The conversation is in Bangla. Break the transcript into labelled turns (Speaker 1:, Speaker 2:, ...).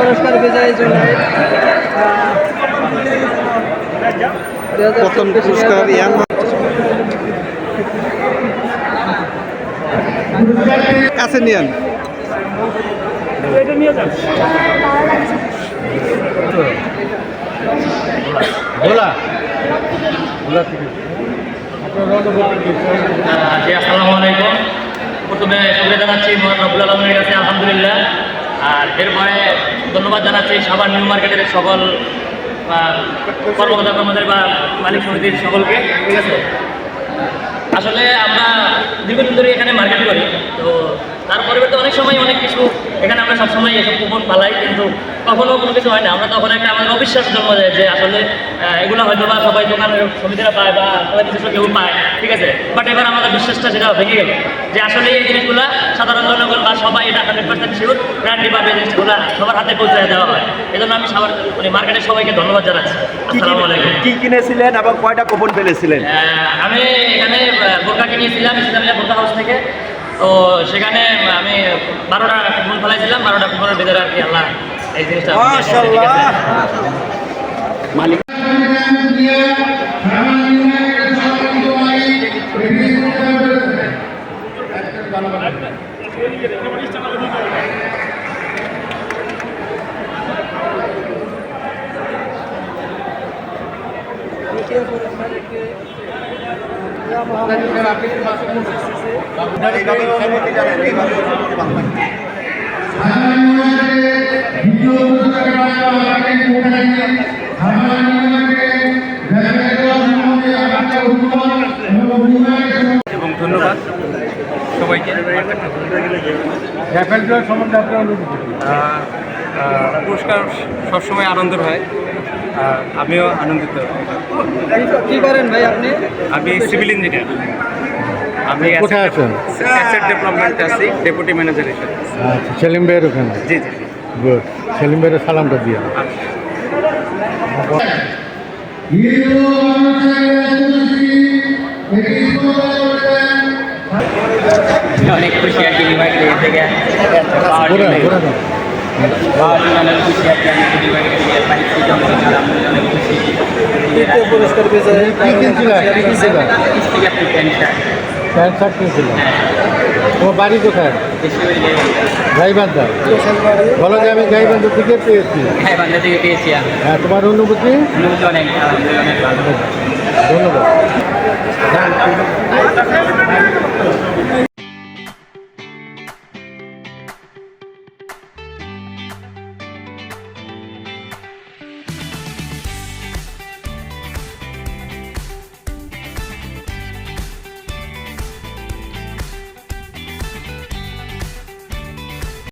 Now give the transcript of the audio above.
Speaker 1: পুরস্কার বিজয়ী জুনাইদ
Speaker 2: প্রথম পুরস্কার ইয়ান কাছে নিয়েন।
Speaker 3: আসসালামু আলাইকুম। প্রথমে শুভেচ্ছা জানাচ্ছি মহান রব্বুল আলমের কাছে আলহামদুলিল্লাহ। আর এরপরে ধন্যবাদ জানাচ্ছি সাভার নিউ মার্কেটের সকল কর্মকর্তা কর্মচারী বা মালিক সমিতির সকলকে। ঠিক আছে, আসলে আমরা দীর্ঘদিন ধরে এখানে মার্কেট করি, তো তার পরিবর্তে অনেক সময় অনেক কিছু এখানে আমরা সবসময় এসব কুপন পালাই, কিন্তু কখনো কোনো কিছু হয় না। আমরা তখন একটা আমাদের অবিশ্বাস জন্ম যায় যে আসলে এগুলো হয়তো বা সবাই দোকানের সমিতিরা পায় বা সবাই কিছু কেউ পায়। ঠিক আছে, বাট এবার আমাদের বিশ্বাসটা সেটা ভেঙে গেল যে আসলে এই জিনিসগুলো সাধারণ জনগণ বা সবাই এটা 100% শিওর ব্র্যান্ডি বা জিনিসগুলো সবার হাতে পৌঁছে দেওয়া হয়। এই জন্য আমি সবার মার্কেটের সবাইকে ধন্যবাদ জানাচ্ছি। আসসালামু আলাইকুম।
Speaker 4: কি কিনেছিলেন এবং কয়টা কুপন পেলেছিলেন?
Speaker 3: আমি এখানে বোরকা কিনেছিলাম ইসলামিয়া বোরকা হাউস থেকে। তো সেখানে আমি 12টা কুপন ফেলাইছিলাম, 12টা কুপনের ভিতরে আর কি আল্লাহ এই জিনিসটা মালিক।
Speaker 5: এবং ধন্যবাদ সবাইকে। র্যাফেল ড্র সম্বন্ধে আপনার পুরস্কার সবসময় আনন্দের হয়, আমিও আনন্দিত।
Speaker 1: কি করেন ভাই আপনি?
Speaker 5: আমি সিভিল ইঞ্জিনিয়ার। আমি
Speaker 2: কোথায় আছেন?
Speaker 5: অ্যাসেট ডেভেলপমেন্টে আছি, ডেপুটি ম্যানেজার হিসেবে।
Speaker 2: আচ্ছা, সেলিম ভাইয়ের ওখানে।
Speaker 5: জি জি জি।
Speaker 2: গুড, সেলিম ভাইয়ের সালামটা দিয়ে।
Speaker 3: অনেক খুশি আর কি রিভাইড থেকে
Speaker 1: তৃতীয় পুরস্কার বিজয়ী
Speaker 2: প্যান্ট শার্ট কিনছিল। তোমার বাড়ি কোথায়? গাইবান্ধা। বলো যে আমি গাইবান্ধা থেকে পেয়েছি।
Speaker 3: হ্যাঁ, বান্ধা থেকে পেয়েছি।
Speaker 2: হ্যাঁ, তোমার অনুভূতি?
Speaker 3: অনেক ভালো, অনেক ভালো।
Speaker 2: ধন্যবাদ।